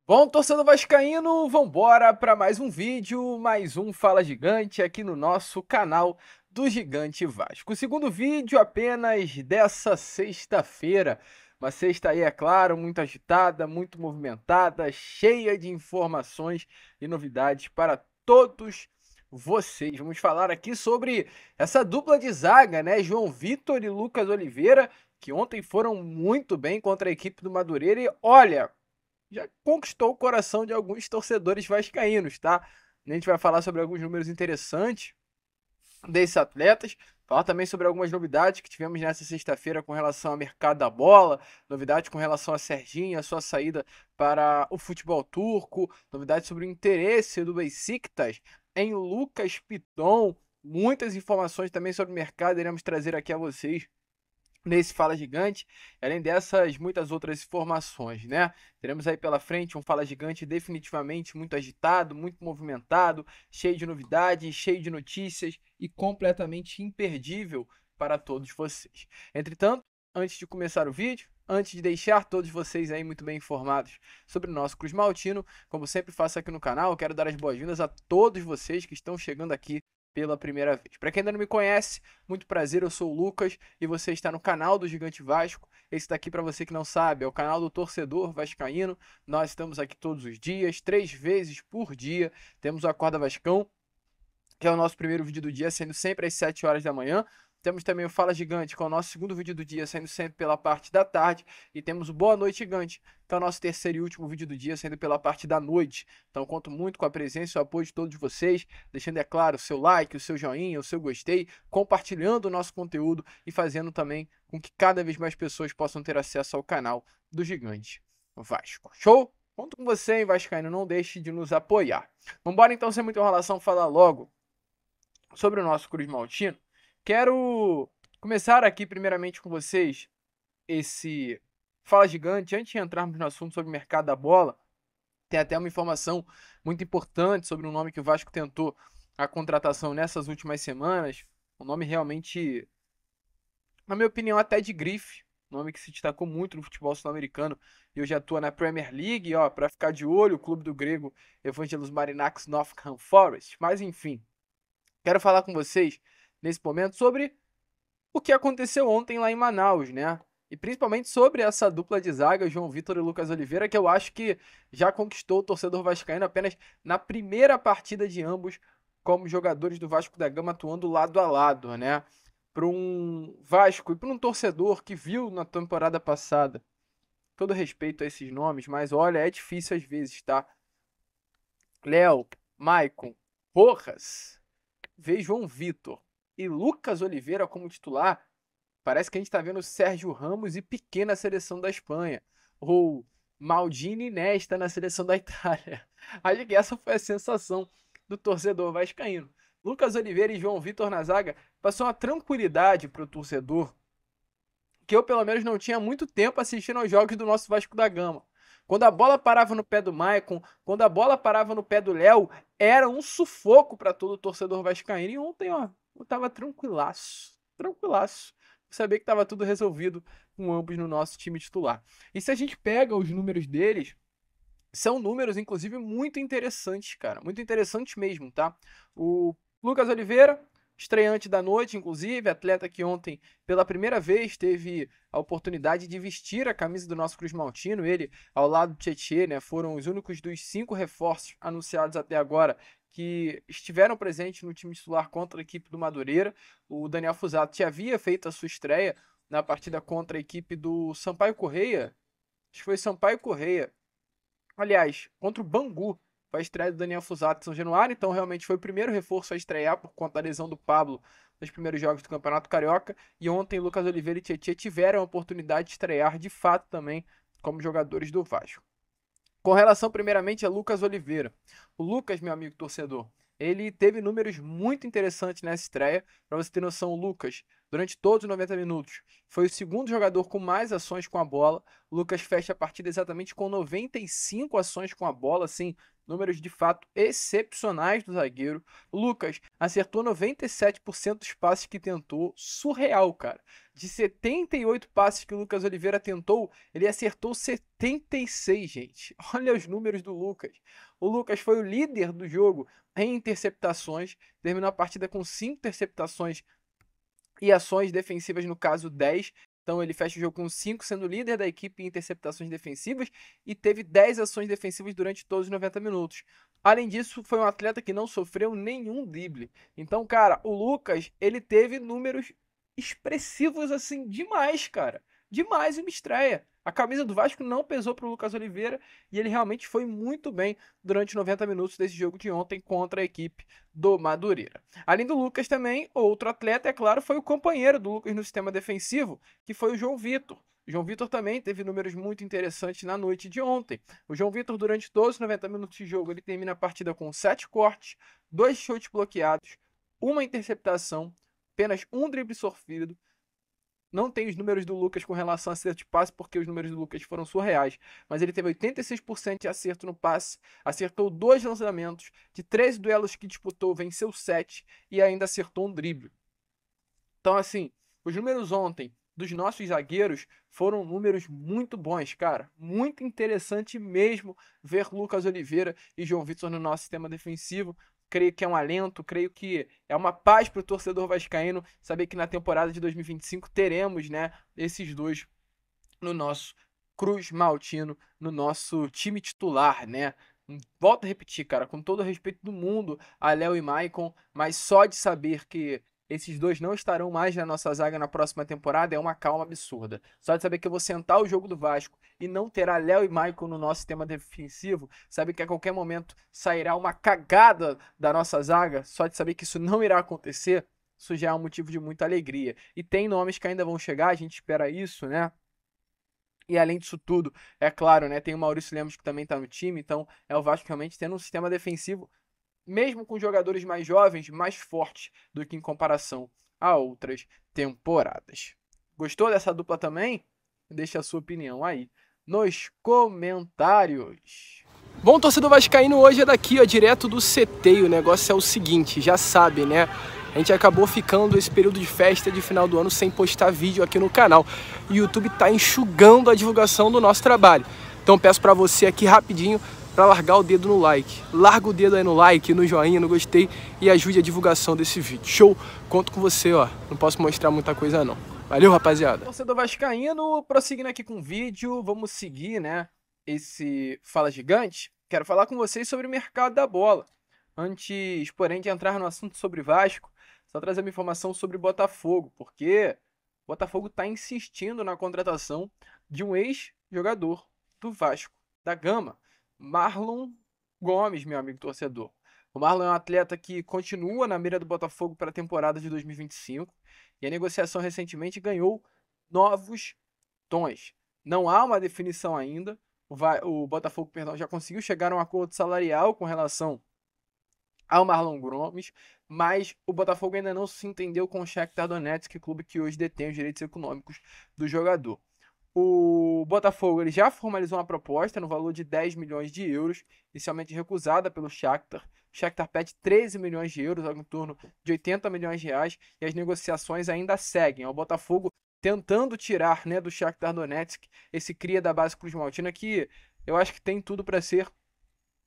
Bom, torcedor vascaíno, vambora para mais um vídeo, mais um Fala Gigante aqui no nosso canal do Gigante Vasco. O segundo vídeo apenas dessa sexta-feira. Uma sexta aí, é claro, muito agitada, muito movimentada, cheia de informações e novidades para todos vocês. Vamos falar aqui sobre essa dupla de zaga, né? João Vitor e Lucas Oliveira, que ontem foram muito bem contra a equipe do Madureira e olha, já conquistou o coração de alguns torcedores vascaínos, tá? A gente vai falar sobre alguns números interessantes desses atletas, falar também sobre algumas novidades que tivemos nessa sexta-feira com relação ao mercado da bola, novidades com relação a Serginho, a sua saída para o futebol turco, novidades sobre o interesse do Besiktas em Lucas Piton, muitas informações também sobre o mercado iremos trazer aqui a vocês nesse Fala Gigante, além dessas muitas outras informações, né? Teremos aí pela frente um Fala Gigante definitivamente muito agitado, muito movimentado, cheio de novidades, cheio de notícias e completamente imperdível para todos vocês. Entretanto, antes de começar o vídeo, antes de deixar todos vocês aí muito bem informados sobre o nosso Cruz Maltino, como sempre faço aqui no canal, eu quero dar as boas-vindas a todos vocês que estão chegando aqui pela primeira vez. Para quem ainda não me conhece, muito prazer, eu sou o Lucas e você está no canal do Gigante Vasco. Esse daqui, para você que não sabe, é o canal do torcedor vascaíno. Nós estamos aqui todos os dias, 3 vezes por dia. Temos o Acorda Vascão, que é o nosso primeiro vídeo do dia, sendo sempre às 7 horas da manhã. Temos também o Fala Gigante, que é o nosso segundo vídeo do dia, sendo sempre pela parte da tarde. E temos o Boa Noite Gigante, que é o nosso terceiro e último vídeo do dia, sendo pela parte da noite. Então conto muito com a presença e o apoio de todos vocês, deixando, é claro, o seu like, o seu joinha, o seu gostei, compartilhando o nosso conteúdo e fazendo também com que cada vez mais pessoas possam ter acesso ao canal do Gigante Vasco. Show? Conto com você, hein, Vascaíno, não deixe de nos apoiar. Vambora então, sem muita enrolação, falar logo sobre o nosso Cruz Maltino. Quero começar aqui primeiramente com vocês esse Fala Gigante. Antes de entrarmos no assunto sobre o mercado da bola, tem até uma informação muito importante sobre um nome que o Vasco tentou a contratação nessas últimas semanas. Um nome realmente, na minha opinião, até de grife. Um nome que se destacou muito no futebol sul-americano e hoje atua na Premier League, ó, para ficar de olho, o clube do grego Evangelos Marinakis Nottingham Forest. Mas enfim, quero falar com vocês nesse momento sobre o que aconteceu ontem lá em Manaus, né? E principalmente sobre essa dupla de zaga, João Vitor e Lucas Oliveira, que eu acho que já conquistou o torcedor vascaíno apenas na primeira partida de ambos como jogadores do Vasco da Gama atuando lado a lado, né? Para um Vasco e para um torcedor que viu na temporada passada, todo respeito a esses nomes, mas olha, é difícil às vezes, tá? Léo, Maicon, Rojas, ver João Vitor e Lucas Oliveira como titular, parece que a gente está vendo Sérgio Ramos e Piqué na seleção da Espanha, ou Maldini e Nesta na seleção da Itália. Acho que essa foi a sensação do torcedor vascaíno. Lucas Oliveira e João Vitor na zaga passou uma tranquilidade para o torcedor que eu pelo menos não tinha muito tempo assistindo aos jogos do nosso Vasco da Gama. Quando a bola parava no pé do Maicon, quando a bola parava no pé do Léo, era um sufoco para todo o torcedor vascaíno. E ontem, ó, eu tava tranquilaço, tranquilaço. Sabia que estava tudo resolvido com ambos no nosso time titular. E se a gente pega os números deles, são números, inclusive, muito interessantes, cara. Muito interessantes mesmo, tá? O Lucas Oliveira, estreante da noite, inclusive, atleta que ontem, pela primeira vez, teve a oportunidade de vestir a camisa do nosso Cruz Maltino. Ele, ao lado do Tietê, né, foram os únicos dos 5 reforços anunciados até agora que estiveram presentes no time titular contra a equipe do Madureira. O Daniel Fusato já havia feito a sua estreia na partida contra a equipe do Sampaio Correia. Acho que foi Sampaio Correia. Aliás, contra o Bangu, foi a estreia do Daniel Fusato em São Januário, então realmente foi o primeiro reforço a estrear por conta da lesão do Pablo nos primeiros jogos do Campeonato Carioca. E ontem Lucas Oliveira e Tietchan tiveram a oportunidade de estrear de fato também como jogadores do Vasco. Com relação primeiramente a Lucas Oliveira. O Lucas, meu amigo torcedor, ele teve números muito interessantes nessa estreia. Para você ter noção, o Lucas, durante todos os 90 minutos, foi o segundo jogador com mais ações com a bola. O Lucas fecha a partida exatamente com 95 ações com a bola, assim, números de fato excepcionais do zagueiro. O Lucas acertou 97% dos passes que tentou, surreal, cara. De 78 passes que o Lucas Oliveira tentou, ele acertou 76, gente. Olha os números do Lucas. O Lucas foi o líder do jogo em interceptações, terminou a partida com 5 interceptações e ações defensivas, no caso 10. Então ele fecha o jogo com 5, sendo líder da equipe em interceptações defensivas e teve 10 ações defensivas durante todos os 90 minutos. Além disso, foi um atleta que não sofreu nenhum drible. Então, cara, o Lucas, ele teve números expressivos assim demais, cara. Demais em uma estreia. A camisa do Vasco não pesou para o Lucas Oliveira e ele realmente foi muito bem durante 90 minutos desse jogo de ontem contra a equipe do Madureira. Além do Lucas também, outro atleta, é claro, foi o companheiro do Lucas no sistema defensivo, que foi o João Vitor. O João Vitor também teve números muito interessantes na noite de ontem. O João Vitor, durante todos os 90 minutos de jogo, ele termina a partida com 7 cortes, 2 chutes bloqueados, 1 interceptação, apenas um drible sofrido. Não tem os números do Lucas com relação a acerto de passe, porque os números do Lucas foram surreais. Mas ele teve 86% de acerto no passe, acertou 2 lançamentos, de 13 duelos que disputou, venceu 7 e ainda acertou um drible. Então, assim, os números ontem dos nossos zagueiros foram números muito bons, cara. Muito interessante mesmo ver Lucas Oliveira e João Vitor no nosso sistema defensivo. Creio que é um alento, creio que é uma paz para o torcedor vascaíno saber que na temporada de 2025 teremos, né, esses dois no nosso Cruz Maltino, no nosso time titular, né? Volto a repetir, cara, com todo o respeito do mundo a Léo e Maicon, mas só de saber que esses dois não estarão mais na nossa zaga na próxima temporada é uma calma absurda. Só de saber que eu vou sentar o jogo do Vasco e não terá Léo e Maicon no nosso sistema defensivo, sabe que a qualquer momento sairá uma cagada da nossa zaga, só de saber que isso não irá acontecer, isso já é um motivo de muita alegria. E tem nomes que ainda vão chegar, a gente espera isso, né? E além disso tudo, é claro, né, tem o Maurício Lemos que também está no time, então é o Vasco realmente tendo um sistema defensivo, mesmo com jogadores mais jovens, mais fortes do que em comparação a outras temporadas. Gostou dessa dupla também? Deixa a sua opinião aí nos comentários. Bom, torcedor vascaíno, hoje é daqui, ó, direto do CT. E o negócio é o seguinte, já sabe, né? A gente acabou ficando esse período de festa de final do ano sem postar vídeo aqui no canal. E o YouTube tá enxugando a divulgação do nosso trabalho. Então peço pra você aqui rapidinho para largar o dedo no like. Larga o dedo aí no like, no joinha, no gostei e ajude a divulgação desse vídeo. Show? Conto com você, ó. Não posso mostrar muita coisa não. Valeu, rapaziada. Torcedor vascaíno, prosseguindo aqui com o vídeo, vamos seguir, né, esse Fala Gigante. Quero falar com vocês sobre o mercado da bola. Antes, porém, de entrar no assunto sobre Vasco, só trazer uma informação sobre Botafogo, porque o Botafogo está insistindo na contratação de um ex-jogador do Vasco da Gama, Marlon Gomes, meu amigo torcedor. O Marlon é um atleta que continua na mira do Botafogo para a temporada de 2025 e a negociação recentemente ganhou novos tons. Não há uma definição ainda. O Botafogo, perdão, já conseguiu chegar a um acordo salarial com relação ao Marlon Gomes, mas o Botafogo ainda não se entendeu com o Shakhtar Donetsk, clube que hoje detém os direitos econômicos do jogador. O Botafogo ele já formalizou uma proposta no valor de 10 milhões de euros, inicialmente recusada pelo Shakhtar. O Shakhtar pede 13 milhões de euros, algo em torno de 80 milhões de reais, e as negociações ainda seguem. O Botafogo tentando tirar, né, do Shakhtar Donetsk esse cria da base Cruz Maltina, que eu acho que tem tudo para ser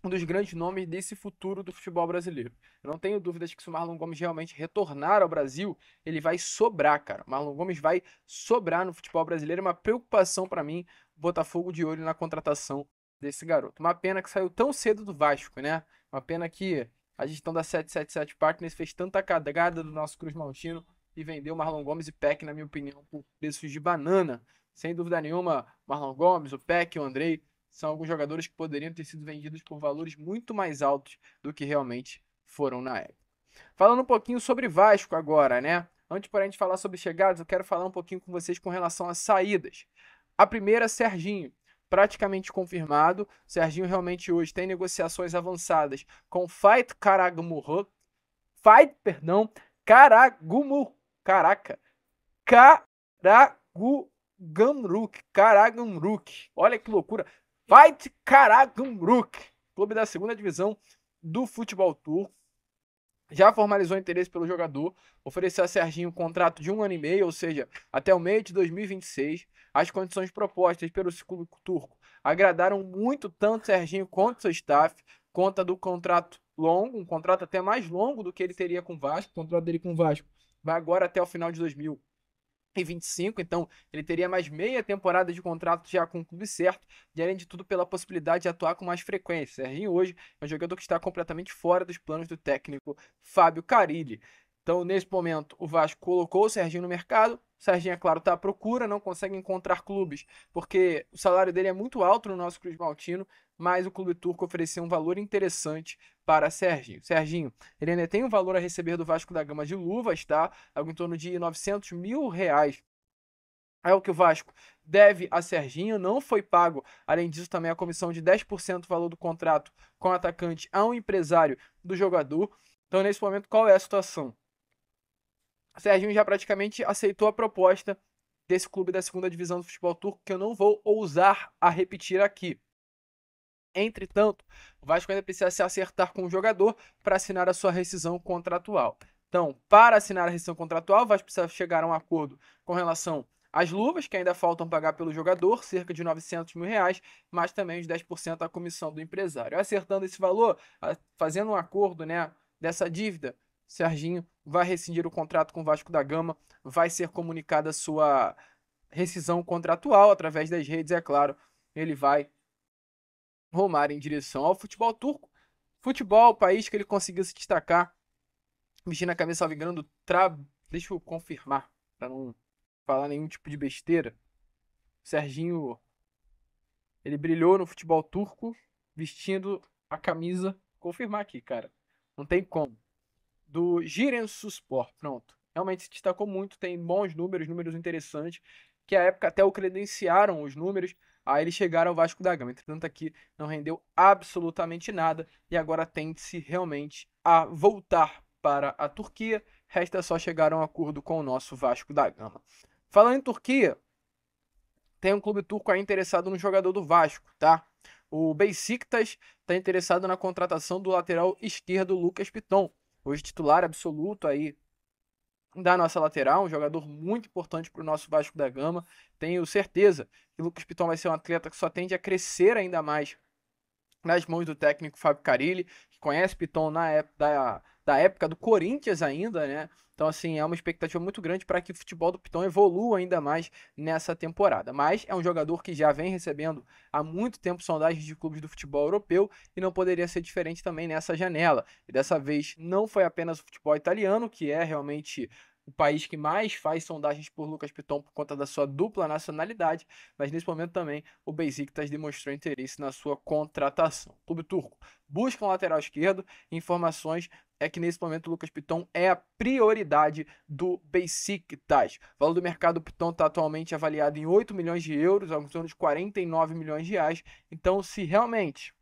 um dos grandes nomes desse futuro do futebol brasileiro. Eu não tenho dúvidas que se o Marlon Gomes realmente retornar ao Brasil, ele vai sobrar, cara. O Marlon Gomes vai sobrar no futebol brasileiro. É uma preocupação para mim, o Botafogo de olho na contratação desse garoto. Uma pena que saiu tão cedo do Vasco, né? Uma pena que a gestão da 777 Partners fez tanta cagada do nosso Cruz Maltino e vendeu Marlon Gomes e Peck, na minha opinião, por preços de banana. Sem dúvida nenhuma, Marlon Gomes, o Peck, o Andrei, são alguns jogadores que poderiam ter sido vendidos por valores muito mais altos do que realmente foram na época. Falando um pouquinho sobre Vasco agora, né? Antes, para a gente falar sobre chegadas, eu quero falar um pouquinho com vocês com relação às saídas. A primeira, Serginho, praticamente confirmado. Serginho realmente hoje tem negociações avançadas com Fight Karagumruk. Karagumruk. Olha que loucura. Fight Karagumruk, clube da segunda divisão do futebol turco. já formalizou interesse pelo jogador, ofereceu a Serginho um contrato de 1 ano e meio, ou seja, até o meio de 2026. As condições propostas pelo clube turco agradaram muito tanto Serginho quanto seu staff. Conta do contrato longo, um contrato até mais longo do que ele teria com o Vasco. O contrato dele com o Vasco vai agora até o final de 2025, então ele teria mais meia temporada de contrato já com o clube certo, e além de tudo pela possibilidade de atuar com mais frequência. Serginho hoje é um jogador que está completamente fora dos planos do técnico Fábio Carille. Então, nesse momento, o Vasco colocou o Serginho no mercado. O Serginho, é claro, está à procura, não consegue encontrar clubes, porque o salário dele é muito alto no nosso Cruz Maltino, mas o clube turco ofereceu um valor interessante para Serginho. Serginho, ele ainda tem um valor a receber do Vasco da Gama de luvas, tá? Algo em torno de R$ 900 mil. É o que o Vasco deve a Serginho, não foi pago. Além disso, também a comissão de 10% do valor do contrato com o atacante a um empresário do jogador. Então, nesse momento, qual é a situação? O Serginho já praticamente aceitou a proposta desse clube da segunda divisão do futebol turco, que eu não vou ousar a repetir aqui. Entretanto, o Vasco ainda precisa se acertar com o jogador para assinar a sua rescisão contratual. Então, para assinar a rescisão contratual, o Vasco precisa chegar a um acordo com relação às luvas, que ainda faltam pagar pelo jogador, cerca de R$ 900 mil, mas também os 10% da comissão do empresário. Acertando esse valor, fazendo um acordo, né, dessa dívida, Serginho vai rescindir o contrato com o Vasco da Gama, vai ser comunicada a sua rescisão contratual através das redes, é claro, ele vai rumar em direção ao futebol turco. Futebol, país que ele conseguiu se destacar, vestindo a camisa, salvo engano, do Deixa eu confirmar, para não falar nenhum tipo de besteira. Serginho, ele brilhou no futebol turco, vestindo a camisa, confirmar aqui, cara, não tem como, do Giresunspor, pronto. Realmente se destacou muito, tem bons números, números interessantes, que à época até o credenciaram os números, aí eles chegaram ao Vasco da Gama. Entretanto, aqui não rendeu absolutamente nada e agora tende-se realmente a voltar para a Turquia. Resta só chegar a um acordo com o nosso Vasco da Gama. Falando em Turquia, tem um clube turco aí interessado no jogador do Vasco, tá? O Beşiktaş está interessado na contratação do lateral esquerdo Lucas Piton, hoje titular absoluto aí da nossa lateral, um jogador muito importante para o nosso Vasco da Gama. Tenho certeza que o Lucas Piton vai ser um atleta que só tende a crescer ainda mais nas mãos do técnico Fábio Carille, que conhece Piton da época do Corinthians ainda, né? Então, assim, é uma expectativa muito grande para que o futebol do Piton evolua ainda mais nessa temporada. Mas é um jogador que já vem recebendo há muito tempo sondagens de clubes do futebol europeu e não poderia ser diferente também nessa janela. E dessa vez não foi apenas o futebol italiano, que é realmente o país que mais faz sondagens por Lucas Piton por conta da sua dupla nacionalidade, mas nesse momento também o Beşiktaş demonstrou interesse na sua contratação. O clube turco busca um lateral esquerdo, informações é que nesse momento o Lucas Piton é a prioridade do Beşiktaş. O valor do mercado do Piton está atualmente avaliado em 8 milhões de euros, algo em torno de 49 milhões de reais. Então, se realmente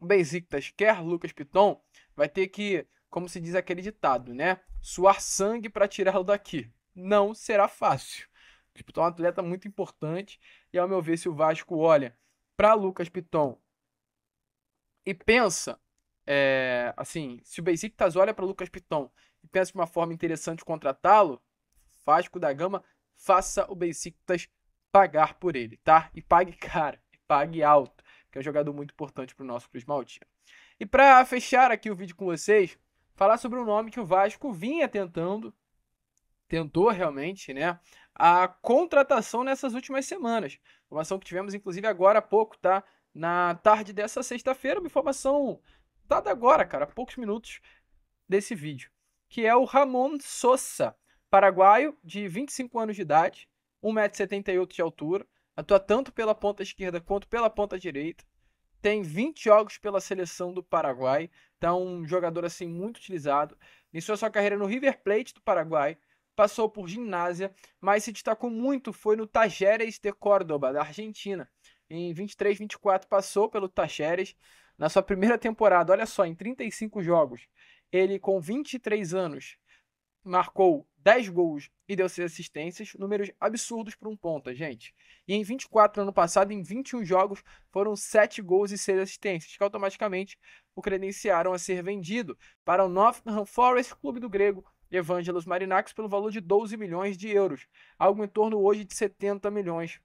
o Beşiktaş quer Lucas Piton, vai ter que, como se diz aquele ditado, né? Suar sangue para tirá-lo daqui. Não será fácil. O Piton é um atleta muito importante e, ao meu ver, se o Vasco olha para Lucas Piton e pensa, assim, se o Beşiktaş olha para Lucas Piton e pensa de uma forma interessante contratá-lo, Vasco da Gama, faça o Beşiktaş pagar por ele, tá? E pague caro, e pague alto, que é um jogador muito importante para o nosso Cruz Maltino. E para fechar aqui o vídeo com vocês, falar sobre um nome que o Vasco vinha tentou realmente, né, a contratação nessas últimas semanas. Informação que tivemos, inclusive, agora há pouco, tá? Na tarde dessa sexta-feira, uma informação dada agora, cara, há poucos minutos desse vídeo, que é o Ramon Sosa, paraguaio de 25 anos de idade, 1,78 m de altura, atua tanto pela ponta esquerda quanto pela ponta direita, tem 20 jogos pela seleção do Paraguai, então um jogador assim muito utilizado. Iniciou sua carreira no River Plate do Paraguai, passou por Gimnasia, mas se destacou muito foi no Talleres de Córdoba, da Argentina. Em 23, 24 passou pelo Talleres. Na sua primeira temporada, olha só, em 35 jogos, ele com 23 anos marcou 10 gols e deu 6 assistências, números absurdos para um ponta, gente. E em 24 ano passado, em 21 jogos, foram 7 gols e 6 assistências, que automaticamente o credenciaram a ser vendido para o Nottingham Forest, clube do grego Evangelos Marinakis, pelo valor de 12 milhões de euros, algo em torno hoje de 70 milhões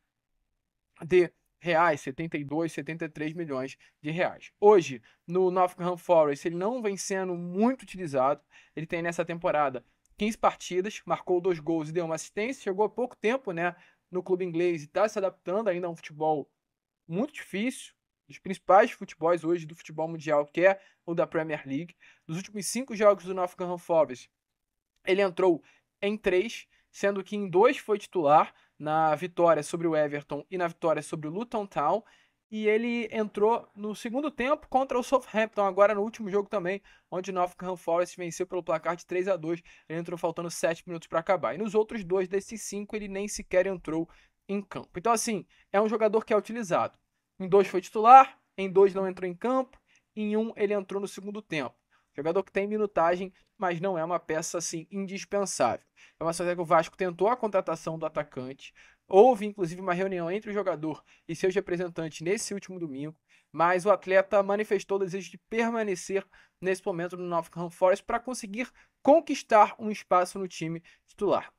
de reais, 72, 73 milhões de reais. Hoje, no Nottingham Forest, ele não vem sendo muito utilizado. Ele tem nessa temporada 15 partidas, marcou 2 gols e deu uma assistência. Chegou há pouco tempo, né, no clube inglês e está se adaptando ainda a um futebol muito difícil. Dos principais futebols hoje do futebol mundial, que é o da Premier League. Dos últimos 5 jogos do Nottingham Forest, ele entrou em 3, sendo que em 2 foi titular, na vitória sobre o Everton e na vitória sobre o Luton Town, e ele entrou no segundo tempo contra o Southampton, agora no último jogo também, onde o Nottingham Forest venceu pelo placar de 3-2, ele entrou faltando 7 minutos para acabar, e nos outros 2 desses 5 ele nem sequer entrou em campo. Então assim, é um jogador que é utilizado. Em 2 foi titular, em 2 não entrou em campo, em 1 ele entrou no segundo tempo. Jogador que tem minutagem, mas não é uma peça assim indispensável. É uma situação que o Vasco tentou a contratação do atacante. Houve inclusive uma reunião entre o jogador e seus representantes nesse último domingo, mas o atleta manifestou o desejo de permanecer nesse momento no Nottingham Forest para conseguir conquistar um espaço no time titular.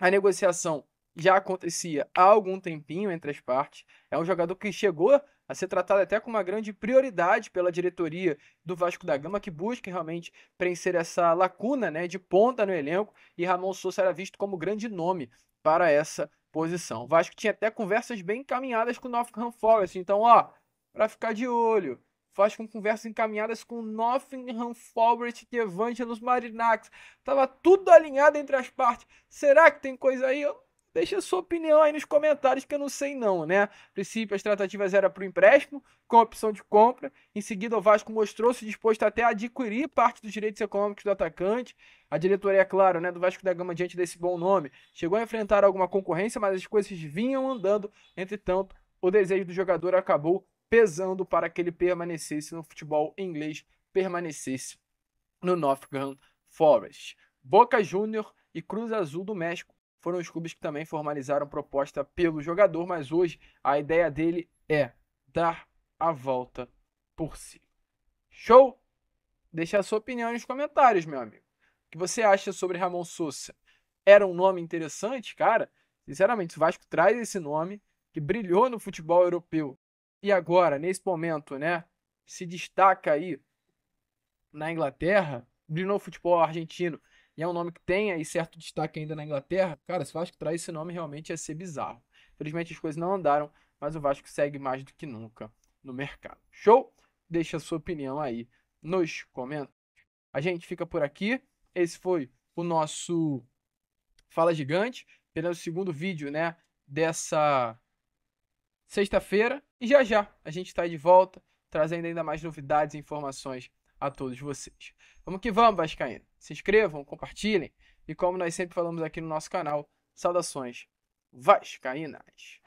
A negociação já acontecia há algum tempinho entre as partes. É um jogador que chegou a ser tratado até com uma grande prioridade pela diretoria do Vasco da Gama, que busca realmente preencher essa lacuna, né, de ponta no elenco, e Ramon Sousa era visto como grande nome para essa posição. O Vasco tinha até conversas bem encaminhadas com o Nottingham Forest, então, ó, para ficar de olho, faz com conversas encaminhadas com Nottingham Forest e Evangelos Marinakis. Tava tudo alinhado entre as partes. Será que tem coisa aí? Deixa a sua opinião aí nos comentários, que eu não sei não, né? A princípio, as tratativas eram para o empréstimo, com opção de compra. Em seguida, o Vasco mostrou-se disposto até a adquirir parte dos direitos econômicos do atacante. A diretoria, é claro, né, do Vasco da Gama, diante desse bom nome, chegou a enfrentar alguma concorrência, mas as coisas vinham andando. Entretanto, o desejo do jogador acabou pesando para que ele permanecesse no futebol inglês, permanecesse no Nottingham Forest. Boca Júnior e Cruz Azul do México foram os clubes que também formalizaram proposta pelo jogador, mas hoje a ideia dele é dar a volta por si. Show? Deixa a sua opinião nos comentários, meu amigo. O que você acha sobre Ramon Sousa? Era um nome interessante, cara? Sinceramente, o Vasco traz esse nome, que brilhou no futebol europeu, e agora, nesse momento, né, se destaca aí na Inglaterra, brilhou no futebol argentino, e é um nome que tem aí certo destaque ainda na Inglaterra. Cara, se o Vasco traz esse nome, realmente ia ser bizarro. Infelizmente as coisas não andaram, mas o Vasco segue mais do que nunca no mercado. Show? Deixa a sua opinião aí nos comentários. A gente fica por aqui. Esse foi o nosso Fala Gigante, pelo segundo vídeo, né, dessa sexta-feira. E já já a gente está de volta, trazendo ainda mais novidades e informações a todos vocês. Vamos que vamos, vascaíno. Se inscrevam, compartilhem e, como nós sempre falamos aqui no nosso canal, saudações vascaínas.